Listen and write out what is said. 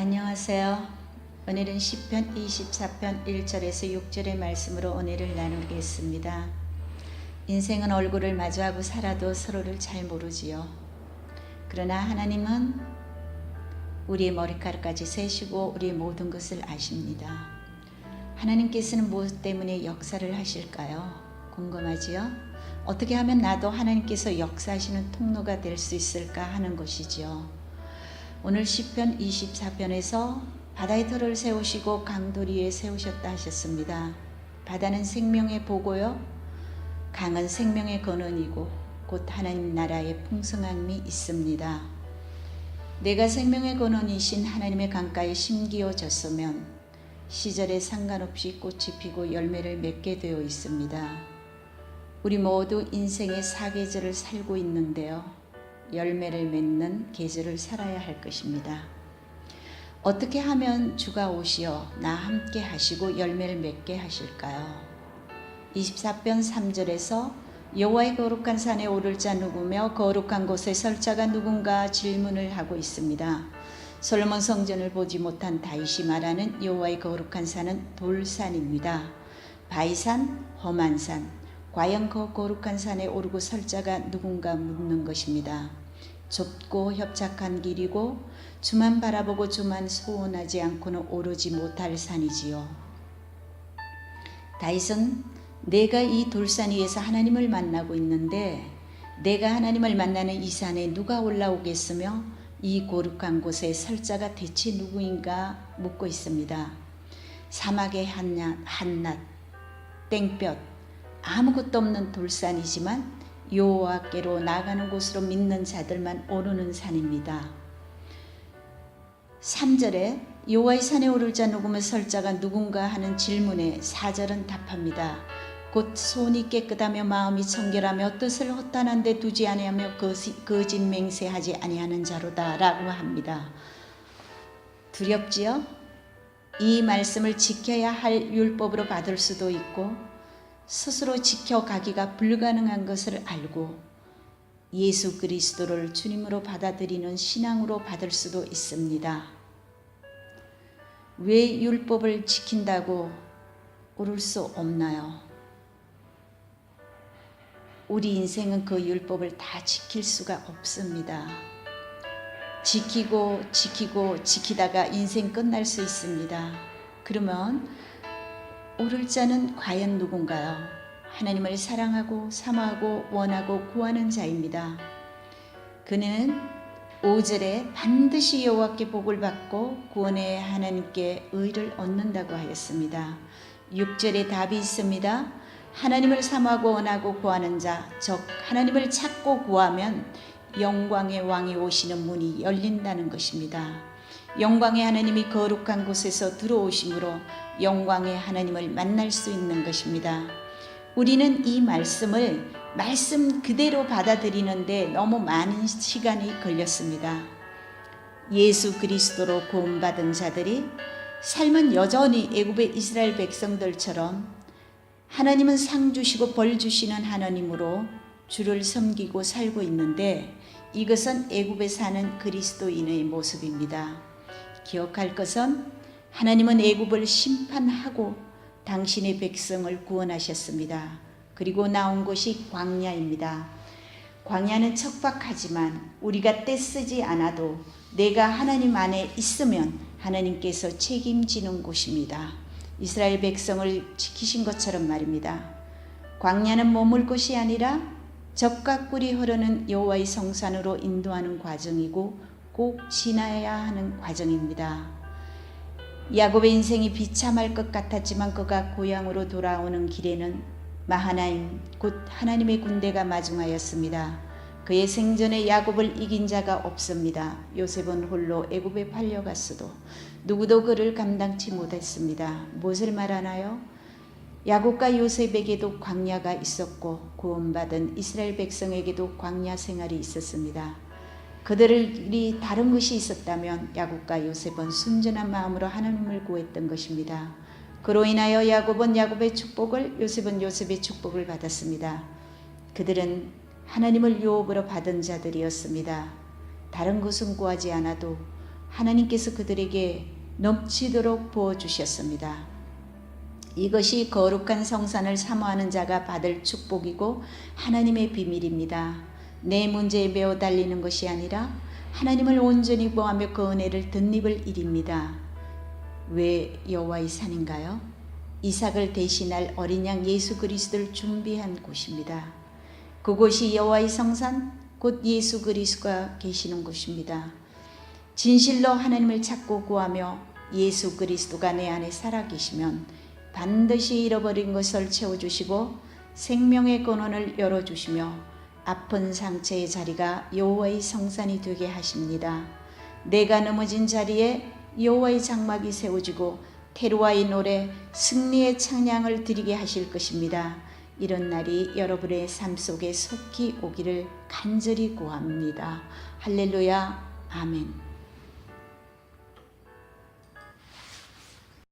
안녕하세요. 오늘은 시편 24편 1절에서 6절의 말씀으로 은혜를 나누겠습니다. 인생은 얼굴을 마주하고 살아도 서로를 잘 모르지요. 그러나 하나님은 우리의 머리카락까지 세시고 우리의 모든 것을 아십니다. 하나님께서는 무엇 때문에 역사를 하실까요? 궁금하지요? 어떻게 하면 나도 하나님께서 역사하시는 통로가 될 수 있을까 하는 것이지요. 오늘 시편 24편에서 바다의 터를 세우시고 강돌 위에 세우셨다 하셨습니다. 바다는 생명의 보고요, 강은 생명의 근원이고 곧 하나님 나라의 풍성함이 있습니다. 내가 생명의 근원이신 하나님의 강가에 심기어졌으면 시절에 상관없이 꽃이 피고 열매를 맺게 되어 있습니다. 우리 모두 인생의 사계절을 살고 있는데요. 열매를 맺는 계절을 살아야 할 것입니다. 어떻게 하면 주가 오시어 나 함께 하시고 열매를 맺게 하실까요? 24편 3절에서 여호와의 거룩한 산에 오를 자 누구며 거룩한 곳에 설 자가 누군가 질문을 하고 있습니다. 솔로몬 성전을 보지 못한 다윗이 말하는 여호와의 거룩한 산은 돌산입니다. 바위산, 험한 산, 과연 그 거룩한 산에 오르고 설 자가 누군가 묻는 것입니다. 좁고 협착한 길이고 주만 바라보고 주만 소원하지 않고는 오르지 못할 산이지요. 다윗은 내가 이 돌산 위에서 하나님을 만나고 있는데 내가 하나님을 만나는 이 산에 누가 올라오겠으며 이 거룩한 곳에 설 자가 대체 누구인가 묻고 있습니다. 사막의 한낱 땡볕 아무것도 없는 돌산이지만 여호와께로 나가는 곳으로 믿는 자들만 오르는 산입니다. 3절에 여호와의 산에 오를 자 누구며 설 자가 누군가 하는 질문에 4절은 답합니다. 곧 손이 깨끗하며 마음이 청결하며 뜻을 허탄한 데 두지 아니하며 거짓 맹세하지 아니하는 자로다 라고 합니다. 두렵지요? 이 말씀을 지켜야 할 율법으로 받을 수도 있고 스스로 지켜가기가 불가능한 것을 알고 예수 그리스도를 주님으로 받아들이는 신앙으로 받을 수도 있습니다. 왜 율법을 지킨다고 오를 수 없나요? 우리 인생은 그 율법을 다 지킬 수가 없습니다. 지키다가 인생 끝날 수 있습니다. 그러면 오를 자는 과연 누군가요? 하나님을 사랑하고 사모하고 원하고 구하는 자입니다. 그는 5절에 반드시 여호와께 복을 받고 구원의 하나님께 의를 얻는다고 하였습니다. 6절에 답이 있습니다. 하나님을 사모하고 원하고 구하는 자, 즉 하나님을 찾고 구하면 영광의 왕이 오시는 문이 열린다는 것입니다. 영광의 하나님이 거룩한 곳에서 들어오심으로 영광의 하나님을 만날 수 있는 것입니다. 우리는 이 말씀을 말씀 그대로 받아들이는데 너무 많은 시간이 걸렸습니다. 예수 그리스도로 구원받은 자들이 삶은 여전히 애굽의 이스라엘 백성들처럼 하나님은 상 주시고 벌 주시는 하나님으로 주를 섬기고 살고 있는데 이것은 애굽에 사는 그리스도인의 모습입니다. 기억할 것은 하나님은 애굽을 심판하고 당신의 백성을 구원하셨습니다. 그리고 나온 곳이 광야입니다. 광야는 척박하지만 우리가 떼쓰지 않아도 내가 하나님 안에 있으면 하나님께서 책임지는 곳입니다. 이스라엘 백성을 지키신 것처럼 말입니다. 광야는 머물 곳이 아니라 젖과 꿀이 흐르는 여호와의 성산으로 인도하는 과정이고 꼭 지나야 하는 과정입니다. 야곱의 인생이 비참할 것 같았지만 그가 고향으로 돌아오는 길에는 마하나임 곧 하나님의 군대가 마중하였습니다. 그의 생전에 야곱을 이긴 자가 없습니다. 요셉은 홀로 애굽에 팔려갔어도 누구도 그를 감당치 못했습니다. 무엇을 말하나요? 야곱과 요셉에게도 광야가 있었고 구원받은 이스라엘 백성에게도 광야 생활이 있었습니다. 그들이 다른 것이 있었다면 야곱과 요셉은 순전한 마음으로 하나님을 구했던 것입니다. 그로 인하여 야곱은 야곱의 축복을, 요셉은 요셉의 축복을 받았습니다. 그들은 하나님을 유업으로 받은 자들이었습니다. 다른 것은 구하지 않아도 하나님께서 그들에게 넘치도록 부어주셨습니다. 이것이 거룩한 성산을 사모하는 자가 받을 축복이고 하나님의 비밀입니다. 내 문제에 매어 달리는 것이 아니라 하나님을 온전히 구하며 그 은혜를 덧입을 일입니다. 왜 여호와의 산인가요? 이삭을 대신할 어린 양 예수 그리스도를 준비한 곳입니다. 그곳이 여호와의 성산, 곧 예수 그리스도가 계시는 곳입니다. 진실로 하나님을 찾고 구하며 예수 그리스도가 내 안에 살아계시면 반드시 잃어버린 것을 채워주시고 생명의 근원을 열어주시며 아픈 상처의 자리가 여호와의 성산이 되게 하십니다. 내가 넘어진 자리에 여호와의 장막이 세워지고 테루아의 노래, 승리의 찬양을 드리게 하실 것입니다. 이런 날이 여러분의 삶 속에 속히 오기를 간절히 구합니다. 할렐루야, 아멘.